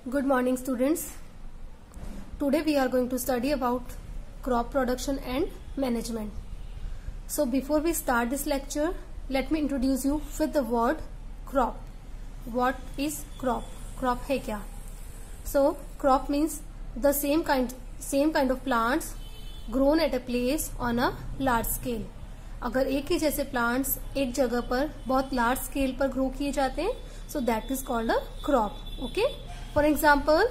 Good morning, students. Today we are going to study about crop production and management. So before we start this lecture, let me introduce you with the word crop. What is crop? Crop है क्या? So crop means the same kind of plants grown at a place on a large scale. अगर एक ही जैसे plants एक जगह पर बहुत लार्ज स्केल पर ग्रो किए जाते हैं, so that is called a crop. Okay. For example,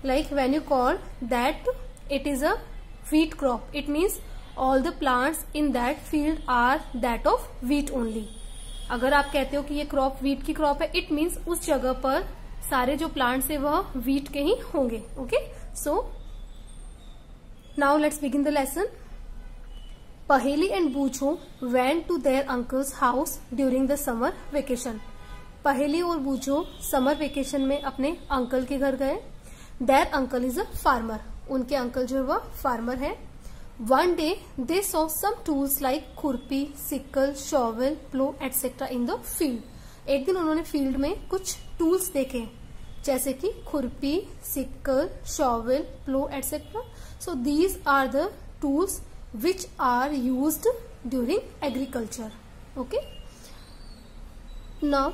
like when you call that it is a wheat crop, it means all the plants in that field are that of wheat only. अगर आप कहते हो कि ये crop wheat की crop है, it means उस जगह पर सारे जो प्लांट्स है वह wheat के ही होंगे. Okay, so now let's begin the lesson. Paheli and Boocho went to their uncle's house during the summer vacation. पहेली और बूझो समर वेकेशन में अपने अंकल के घर गए. There uncle is a farmer. उनके अंकल जो है वह फार्मर है. One day they saw some tools like khurpi, sickle, shovel, plough etcetera in the field. एक दिन उन्होंने फील्ड में कुछ टूल्स देखे जैसे कि खुरपी, sickle, shovel, plough etcetera. So these are the tools which are used during agriculture. Okay, now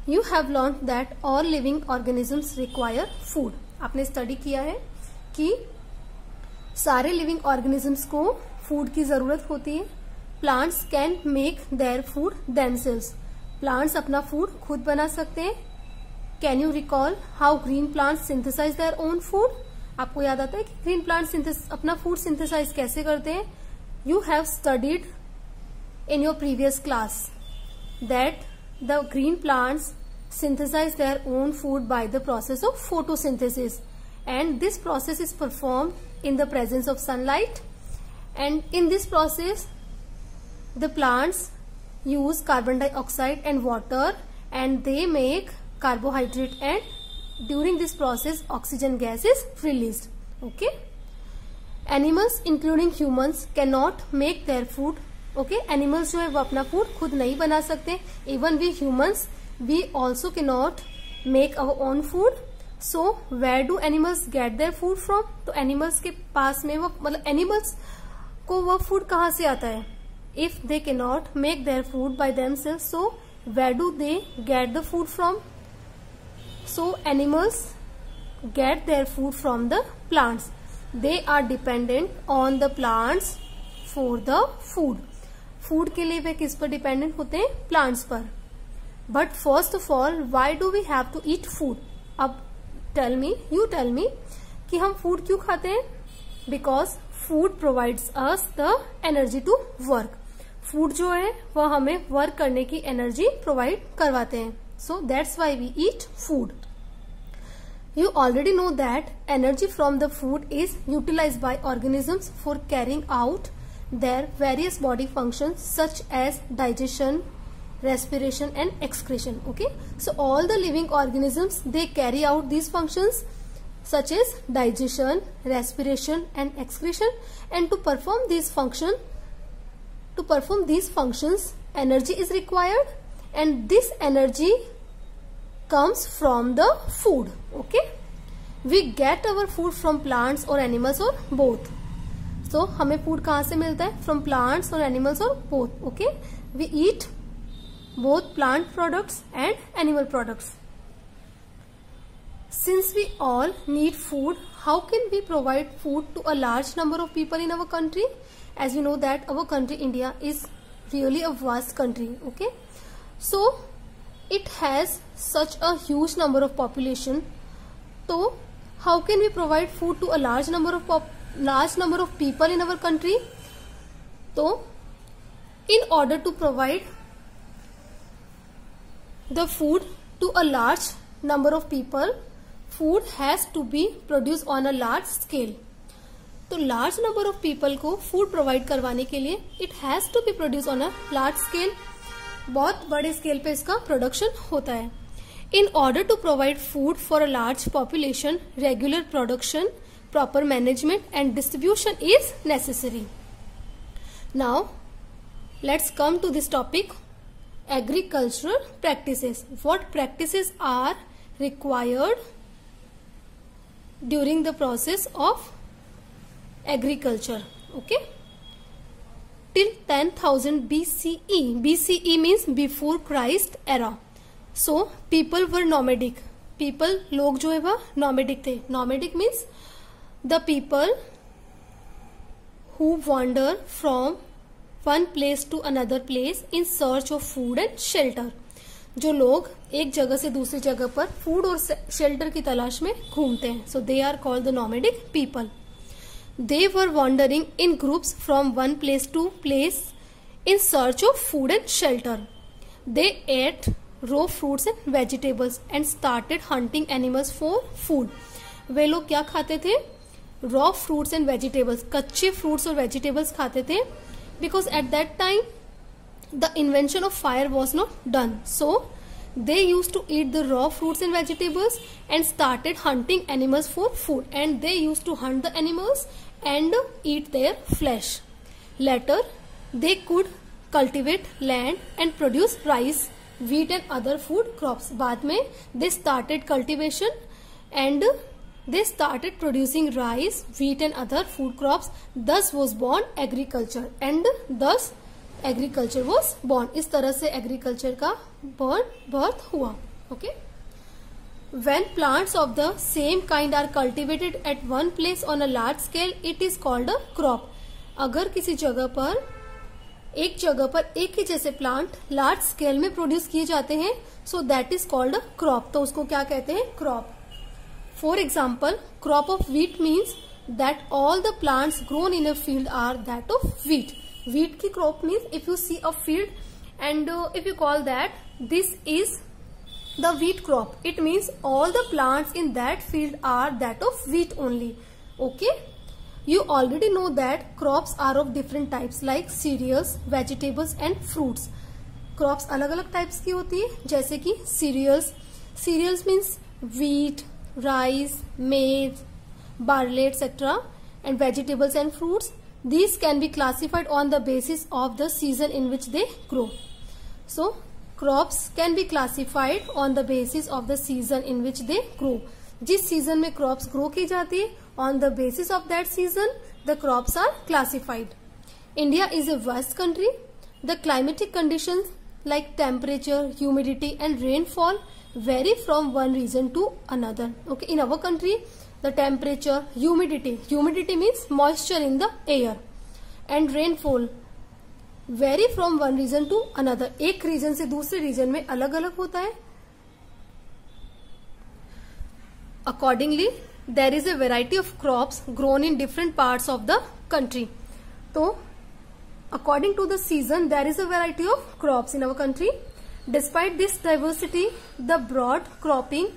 You have learned that all living organisms require food. आपने स्टडी किया है कि सारे लिविंग ऑर्गेनिजम्स को फूड की जरूरत होती है. Plants can make their food themselves. Plants अपना फूड खुद बना सकते हैं. Can you recall how green plants synthesise their own food. आपको याद आता है कि ग्रीन प्लांट्स अपना फूड सिंथेसाइज कैसे करते हैं. You have studied in your previous class that the green plants synthesize their own food by the process of photosynthesis, and this process is performed in the presence of sunlight, and in this process the plants use carbon dioxide and water and they make carbohydrate, and during this process oxygen gas is released. Okay, animals including humans cannot make their food. Okay, animals जो है वो अपना food खुद नहीं बना सकते. Even we humans we also can not make our own food. So where do animals get their food from. तो animals के पास में वो मतलब एनिमल्स को वो फूड कहाँ से आता है. इफ दे के not make their food by themselves, so where do they get the food from. So animals get their food from the plants. They are dependent on the plants for the food. Food के लिए वे किस पर dependent होते हैं. Plants पर. But first of all why do we have to eat food. अब you tell me कि हम फूड क्यों खाते हैं. Because food provides us the energy to work. Food जो है वह हमें वर्क करने की एनर्जी प्रोवाइड करवाते हैं. So that's why we eat food. You already know that energy from the food is utilized by organisms for carrying out their various body functions such as digestion, respiration and excretion. Okay, so all the living organisms they carry out these functions such as digestion, respiration and excretion, and to perform these functions energy is required, and this energy comes from the food. Okay, we get our food from plants or animals or both. So हमें food कहाँ से मिलता है. From plants और animals और both. Okay, we eat both plant products and animal products. Since we all need food, how can we provide food to a large number of people in our country. As you know that our country India is really a vast country. Okay, so it has such a huge number of population. So how can we provide food to a large number of people in our country. So in order to provide the food to a large number of people, food has to be produced on a large scale. तो large number of people को food provide करवाने के लिए it has to be produce on a large scale. बहुत बड़े scale पे इसका production होता है. In order to provide food for a large population, regular production, proper management and distribution is necessary. Now let's come to this topic. agricultural practices. What practices are required during the process of agriculture. Okay, till 10,000 BCE. BCE means before Christ era. So people were nomadic. People, लोग जो है वह nomadic थे. Nomadic means the people who wander from one place to another place in search of food and shelter. जो लोग एक जगह से दूसरी जगह पर फूड और शेल्टर की तलाश में घूमते हैं. So they are called the nomadic people. They were wandering in groups from one place to place in search of food and shelter. They ate raw fruits and vegetables and started hunting animals for food. वे लोग क्या खाते थे? Raw fruits and vegetables, कच्चे fruits और vegetables खाते थे. Because at that time the invention of fire was not done, so they used to eat the raw fruits and vegetables and started hunting animals for food, and they used to hunt the animals and eat their flesh. Later they could cultivate land and produce rice, wheat and other food crops. बाद में they started cultivation and they started producing rice, wheat and other food crops. Thus was born agriculture, and thus agriculture was born. इस तरह से agriculture का birth हुआ. ओके, when plants of the same kind are cultivated at one place on a large scale, it is called a crop. अगर किसी जगह पर एक ही जैसे प्लांट लार्ज स्केल में प्रोड्यूस किए जाते हैं, so that is called a crop. तो उसको क्या कहते हैं? Crop. For example, crop of wheat means that all the plants grown in a field are that of wheat. Wheat की crop means if you see a field and if you call that this is the wheat crop, it means all the plants in that field are that of wheat only. Okay, you already know that crops are of different types like cereals, vegetables and fruits. Crops अलग अलग types की होती है, जैसे कि cereals means wheat, rice, maize, barley etc. and vegetables and fruits. These can be classified on the basis of the season in which they grow. So crops can be classified on the basis of the season in which they grow. जिस season में crops grow की जाती है, on the basis of that season the crops are classified. India is a vast country. The climatic conditions like temperature, humidity and rainfall vary from one region to another. Okay, in our country the temperature, humidity means moisture in the air, and rainfall vary from one region to another. एक reason से दूसरे reason में अलग अलग होता है. Accordingly, there is a variety of crops grown in different parts of the country. तो according to the season, there is a variety of crops in our country. Despite this diversity, the broad cropping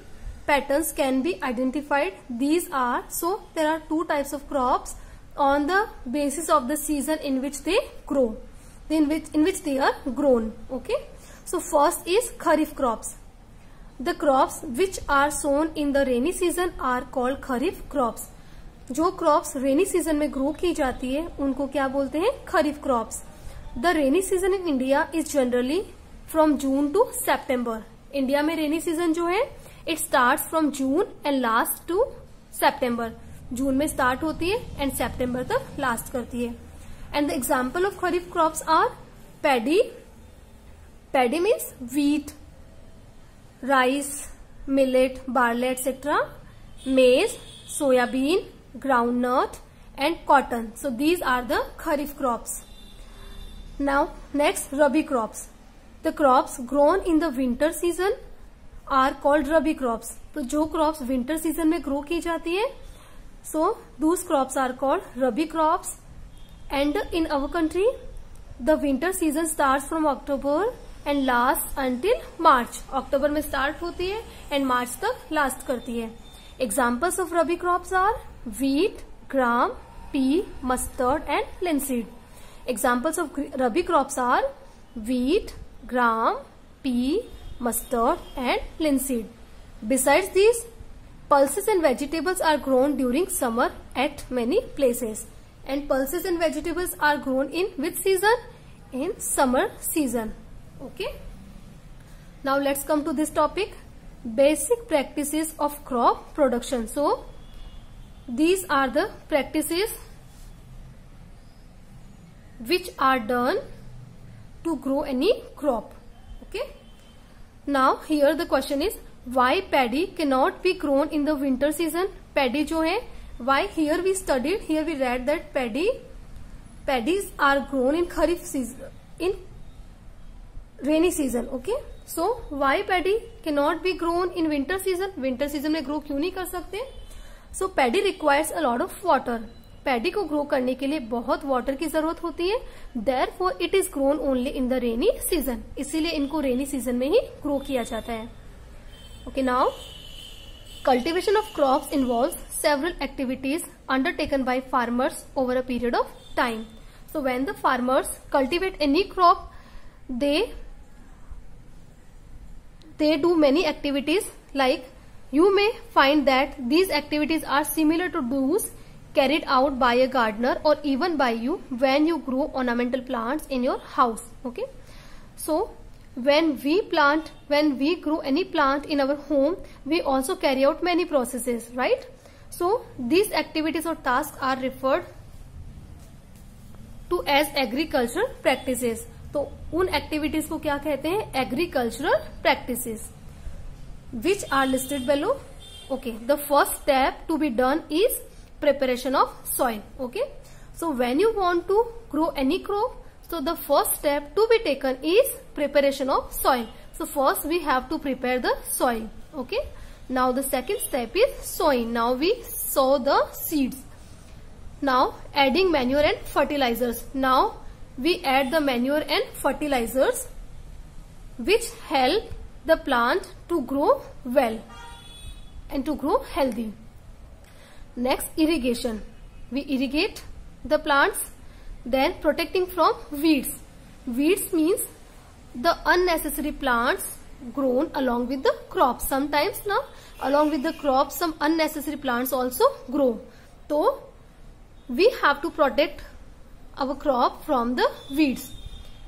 patterns can be identified. These are, so there are two types of crops on the basis of the season in which they grow, in which they are grown. Okay, so first is kharif crops. The crops which are sown in the rainy season are called kharif crops. जो crops rainy season में grow की जाती है उनको क्या बोलते हैं? kharif crops. The rainy season in India is generally from June to September. India में rainy season जो है it starts from June and lasts to September. जून में start होती है and September तक last करती है. And the example of kharif crops are paddy. Paddy means wheat, rice, millet, barley etc. Maize, soyabean, groundnut and cotton. So these are the kharif crops. Now next, rabi crops. The crops grown in the winter season are called rabi crops. तो जो crops winter season में grow की जाती है, so those crops are called rabi crops. And in our country, the winter season starts from October and lasts until March. October में start होती है and March तक last करती है. Examples of rabi crops are wheat, gram, pea, mustard and linseed. Examples of rabi crops are wheat, gram, pea, mustard and linseed. Besides these, pulses and vegetables are grown during summer at many places. And pulses and vegetables are grown in which season? In summer season. Okay. Now let's come to this topic, basic practices of crop production. So these are the practices which are done to grow any crop. Okay. Now here the question is, why paddy cannot be grown in the winter season? Paddy जो है, why? Here we studied, here we read that paddies are grown in kharif season, in rainy season. Okay. So why paddy cannot be grown in winter season? Winter season में grow क्यों नहीं कर सकते? So paddy requires a lot of water. Paddy को grow करने के लिए बहुत वाटर की जरूरत होती है. Therefore it is grown only in the rainy season. इसीलिए इनको रेनी सीजन में ही ग्रो किया जाता है. Okay, now cultivation of crops involves several activities undertaken by farmers over a period of time. So when the farmers cultivate any crop, they do many activities. Like you may find that these activities are similar to those carried out by a gardener or even by you when you grow ornamental plants in your house. Okay, so when we grow any plant in our home, we also carry out many processes, right? So these activities or tasks are referred to as agricultural practices. तो उन activities को क्या कहते हैं? Agricultural practices, which are listed below. Okay, the first step to be done is preparation of soil. Okay, so when you want to grow any crop, so the first step to be taken is preparation of soil. So first we have to prepare the soil. Okay, now the second step is sowing. Now we sow the seeds. Now adding manure and fertilizers. Now we add the manure and fertilizers which help the plant to grow well and to grow healthy. Next, irrigation. We irrigate the plants. Then protecting from weeds. Weeds means the unnecessary plants grown along with the crops. Sometimes now along with the crops some unnecessary plants also grow. So we have to protect our crop from the weeds.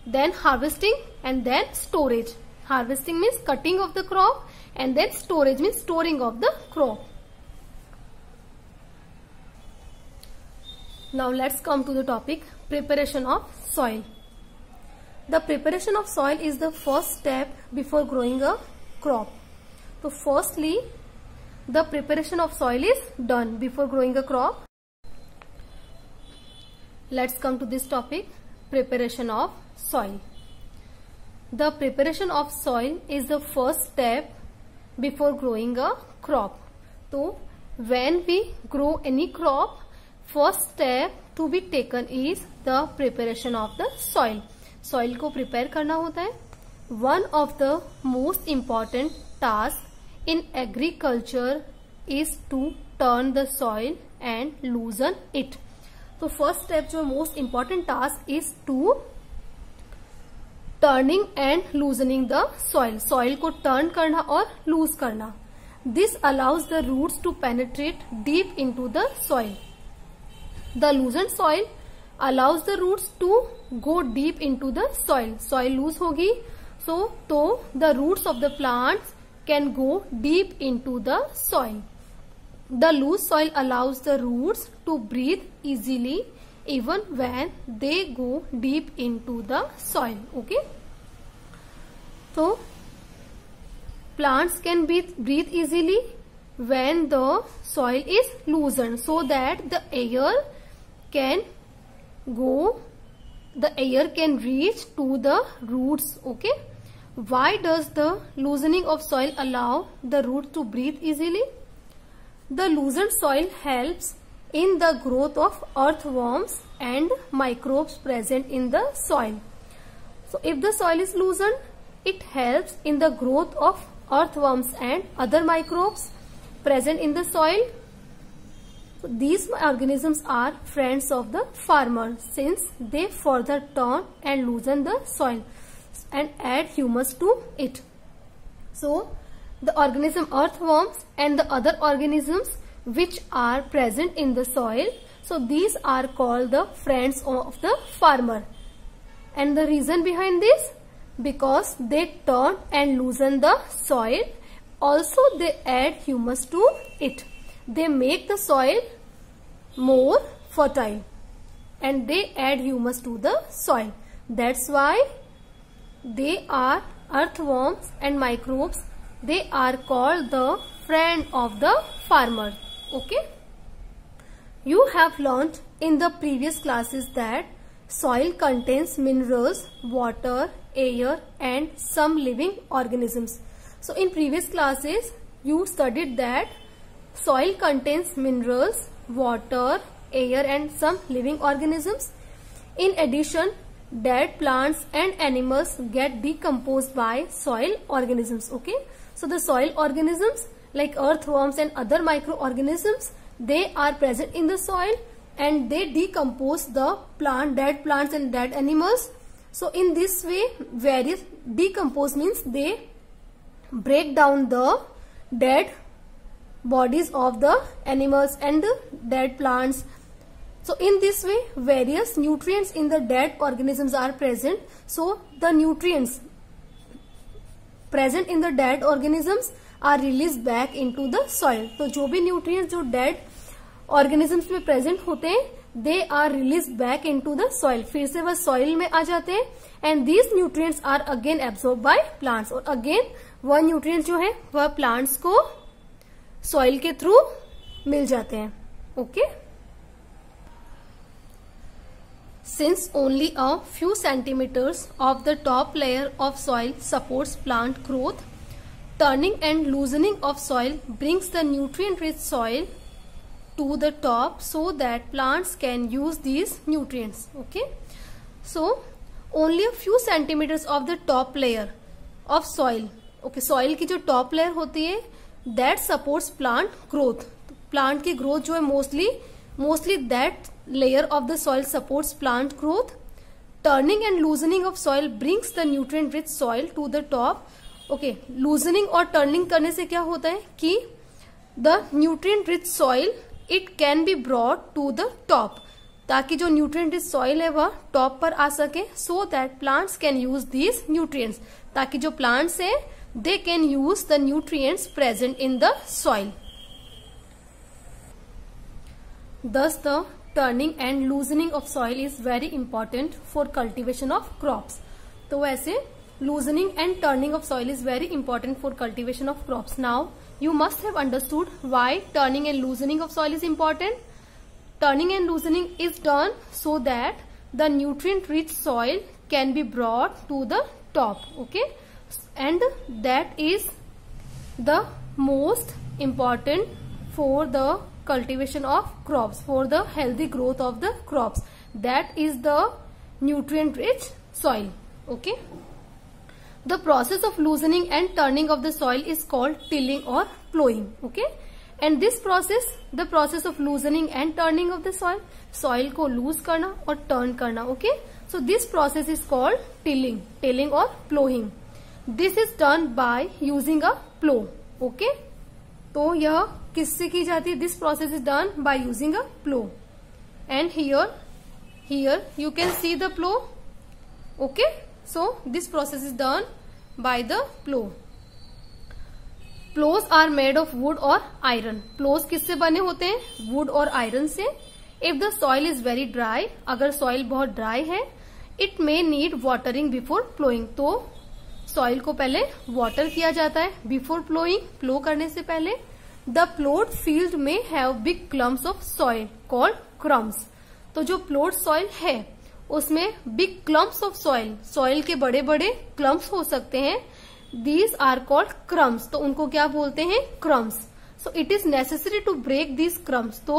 Then harvesting and then storage. Harvesting means cutting of the crop and then storage means storing of the crop. Now let's come to the topic preparation of soil. The preparation of soil is the first step before growing a crop. So firstly, the preparation of soil is done before growing a crop. Let's come to this topic, preparation of soil. The preparation of soil is the first step before growing a crop. So when we grow any crop, first step to be taken is the preparation of the soil. Soil को prepare करना होता है. One of the most important tasks in agriculture is to turn the soil and loosen it. तो first step जो most important task is to turning and loosening the soil. Soil को turn करना और loose करना. This allows the roots to penetrate deep into the soil. The loosened soil allows the roots to go deep into the soil. Soil loose होगी, so the roots of the plants can go deep into the soil. The loose soil allows the roots to breathe easily even when they go deep into the soil. Okay, so plants can breathe easily when the soil is loosened, so that the air can reach to the roots. Okay, why does the loosening of soil allow the roots to breathe easily? The loosened soil helps in the growth of earthworms and microbes present in the soil. So if the soil is loosened, it helps in the growth of earthworms and other microbes present in the soil. So these organisms are friends of the farmer since they further turn and loosen the soil and add humus to it. So the organism earthworms and the other organisms which are present in the soil, so these are called the friends of the farmer. And the reason behind this, because they turn and loosen the soil, also they add humus to it. They make the soil more fertile and they add humus to the soil. That's why they are earthworms and microbes. They are called the friend of the farmer. Okay. You have learned in the previous classes that soil contains minerals, water, air and some living organisms. So in previous classes you studied that soil contains minerals, water, air and some living organisms. In addition, dead plants and animals get decomposed by soil organisms. Okay. So the soil organisms like earthworms and other microorganisms, they are present in the soil and they decompose the dead plants and dead animals. So in this way, various decompose means they break down the dead bodies of the animals and the dead plants. So in this way, various nutrients in the dead organisms are present. So the nutrients present in the dead organisms are released back into the soil. तो जो भी nutrients जो dead organisms में present होते हैं, they are released back into the soil. फिर से वह soil में आ जाते हैं and these nutrients are again absorbed by plants. और again वह nutrients जो है वह plants को soil के through मिल जाते हैं. Okay. Since only a few centimeters of the top layer of soil supports plant growth, turning and loosening of soil brings the nutrient-rich soil to the top so that plants can use these nutrients. Okay. So only a few centimeters of the top layer of soil. Okay. Soil की जो top layer होती है, that supports plant growth. Plant की growth जो है mostly that layer of the soil supports plant growth. Turning and loosening of soil brings the nutrient-rich soil to the top. Okay. Loosening और turning करने से क्या होता है कि the nutrient-rich soil it can be brought to the top, ताकि जो nutrient-rich soil है वह top पर आ सके, so that plants can use these nutrients, ताकि जो plants है they can use the nutrients present in the soil. Thus the turning and loosening of soil is very important for cultivation of crops. तो वैसे loosening and turning of soil is very important for cultivation of crops. Now you must have understood why turning and loosening of soil is important. Turning and loosening is done so that the nutrient-rich soil can be brought to the top. Okay, and that is the most important for the cultivation of crops, for the healthy growth of the crops. That is the nutrient-rich soil. Okay. The process of loosening and turning of the soil is called tilling or plowing. Okay. And this process, the process of loosening and turning of the soil को lose करना और turn करना. Okay. So this process is called tilling or plowing. This is done by using a plow. Okay. तो यह किससे की जाती है? This process is done by using a plow. And here you can see the plow. Okay. So this process is done by the plow. Plows are made of wood or iron. Plows किससे बने होते हैं? Wood और iron से. If the soil is very dry, अगर soil बहुत dry है, it may need watering before plowing. तो soil को पहले water किया जाता है before plowing. Plow करने से पहले the plowed field may have big clumps of soil called crumbs. तो जो plowed soil है उसमें big clumps of soil के बड़े बड़े clumps हो सकते हैं. These are called crumbs. तो उनको क्या बोलते हैं? Crumbs. So it is necessary to break these crumbs. तो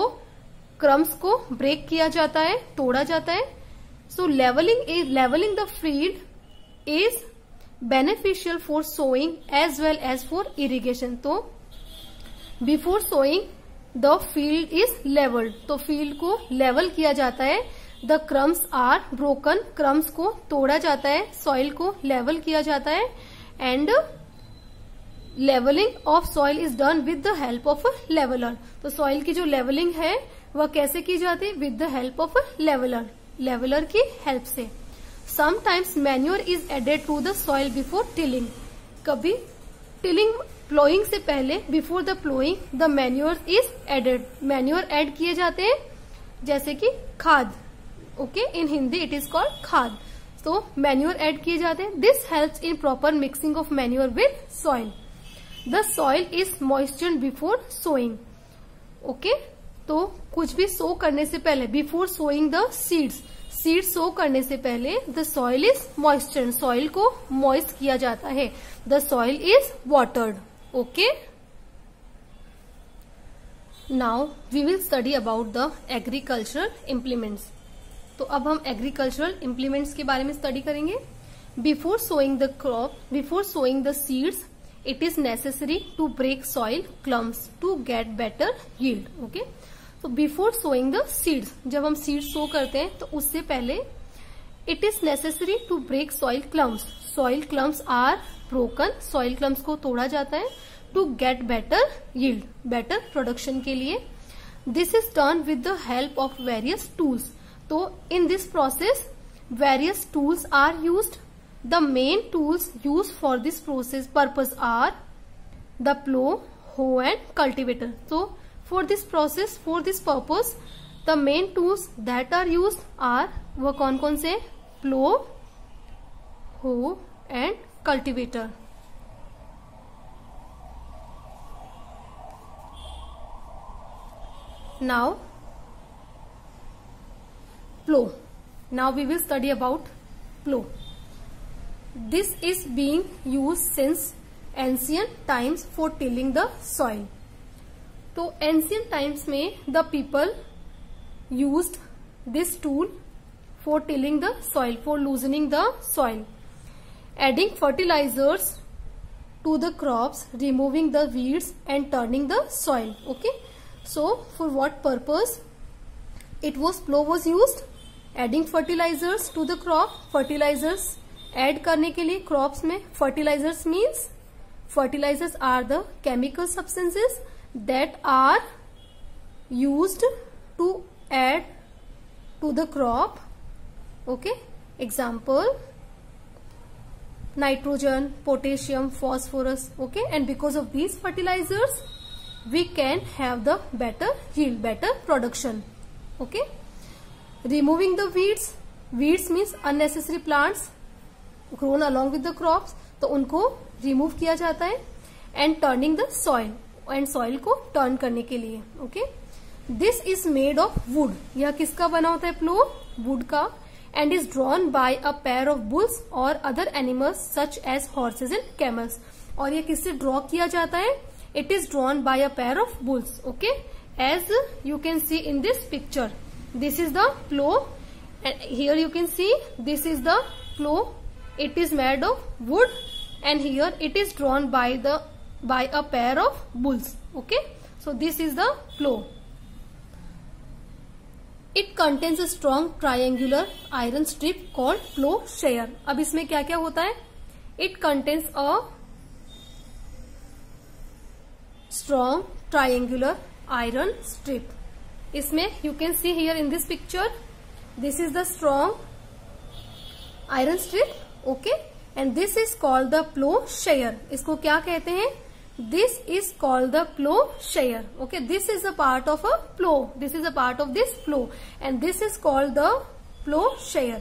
crumbs को break किया जाता है, तोड़ा जाता है. So leveling the field is beneficial for sowing as well as for irrigation. तो before sowing the field is leveled. तो field को level किया जाता है. The crumbs are broken. Crumbs को तोड़ा जाता है, soil को level किया जाता है. And leveling of soil is done with the help of a leveler. तो soil की जो leveling है वह कैसे की जाती है? With the help of a leveler की help से. Sometimes manure is added to the soil before tilling. कभी plowing से पहले before the plowing the manure is added. Manure add किए जाते हैं जैसे कि खाद, okay, in Hindi it is called khad. तो मैन्योर ऐड किए जाते हैं। This helps in proper mixing of manure with soil. The soil is moistured before sowing, okay. तो कुछ भी सो करने से पहले, before sowing the seeds, seed sow करने से पहले the soil is moistured, soil को मॉइस्ट किया जाता है। The soil is watered, okay. Now we will study about the agricultural implements. तो अब हम एग्रीकल्चरल इम्प्लीमेंट्स के बारे में स्टडी करेंगे। Before sowing the crop, before sowing the seeds, it is necessary to break soil clumps to get better yield, okay. तो before sowing the seeds, जब हम सीड्स सो करते हैं तो उससे पहले it is necessary to break soil clumps, soil clumps are broken, soil clumps को तोड़ा जाता है to get better yield, better production के लिए। This is done with the help of various tools. तो in this process various tools are used. The main tools use for this process purpose are the plough, hoe and cultivator. So for this process, for this purpose, the main tools that are used are, वो कौन कौन से? Plow, hoe and cultivator. Now plow. Now we will study about plow. This is being used since ancient times for tilling the soil. तो ancient times में the people used this tool for tilling the soil, for loosening the soil, adding fertilisers to the crops, removing the weeds and turning the soil, okay. So for what purpose it was, plough was used? Adding fertilisers to the crop, fertilisers add करने के लिए crops में। Fertilisers means, fertilisers are the chemical substances that are used to add to the crop, okay. Example, nitrogen, potassium, phosphorus, okay. And because of these fertilizers we can have the better yield, better production, okay. Removing the weeds, weeds means unnecessary plants grown along with the crops, तो उनको remove किया जाता है। And turning the soil, and soil को turn करने के लिए, okay. This is made of wood, यह किसका बना होता है? प्लो, वुड का। And is drawn by a pair of bulls और other animals such as horses and camels. और यह किससे ड्रॉ किया जाता है? It is drawn by a pair of bulls, okay. As you can see in this picture, this is the plough, and here you can see this is the plough, it is made of wood, and here it is drawn by a pair of bulls. Okay, so this is the plow. It contains a strong triangular iron strip called plowshare. अब इसमें क्या क्या होता है? It contains a strong triangular iron strip. इसमें you can see here in this picture, this is the strong iron strip. Okay, and this is called the plowshare. इसको क्या कहते हैं? This is called the plowshare. Okay, this is a part of a plow. This is a part of this plow, and this is called the plowshare.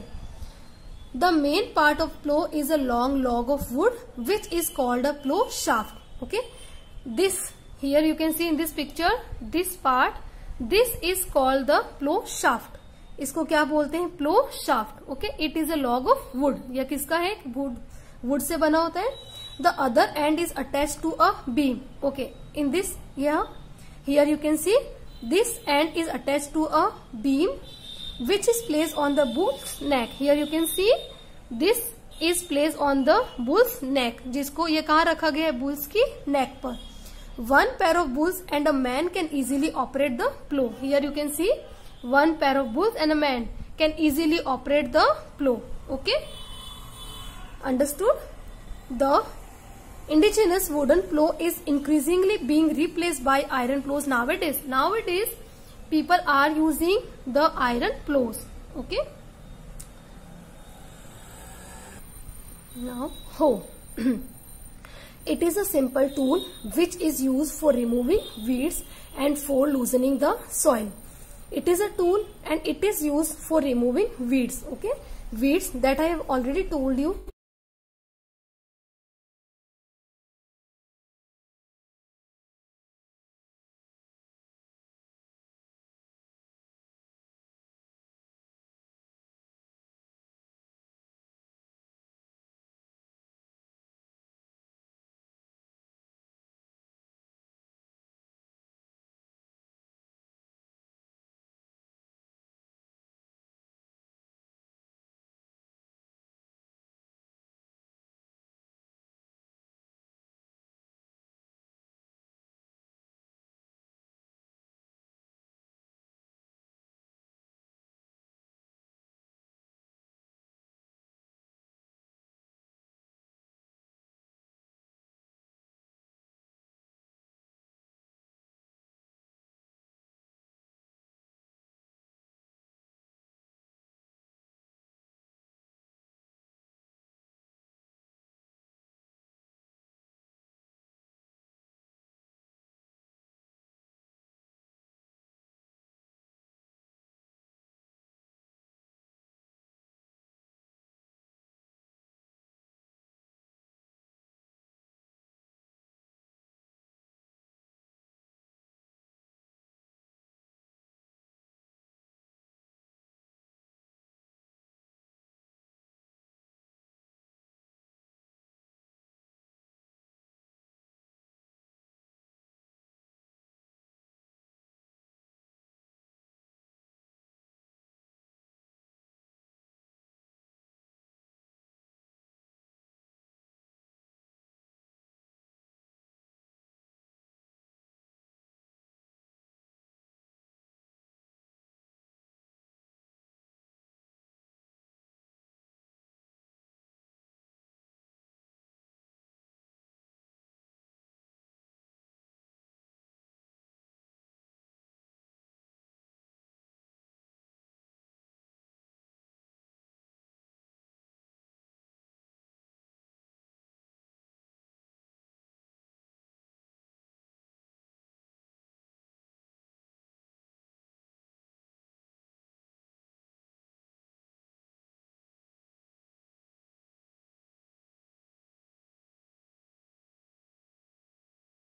The main part of plow is a long log of wood, which is called a plow shaft. Okay, this here you can see in this picture, this part, this is called the plow shaft. इसको क्या बोलते हैं? Plough shaft. Okay, it is a log of wood. यह किसका है? Wood से बना होता है. The other end is attach to a beam. Okay, in this here you can see this end is attach to a beam which is place on the bull's neck. Here you can see this is place on the bull's neck, जिसको ये कहाँ रखा गया है? Bulls की neck पर. One pair of bulls and a man can easily operate the plough. Here you can see one pair of bulls and a man can easily operate the plow. Okay, understood? The indigenous wooden plow is increasingly being replaced by iron plows nowadays. Nowadays people are using the iron plows. Okay, now hoe. It is a simple tool which is used for removing weeds and for loosening the soil. It is a tool and it is used for removing weeds. Okay, weeds that I have already told you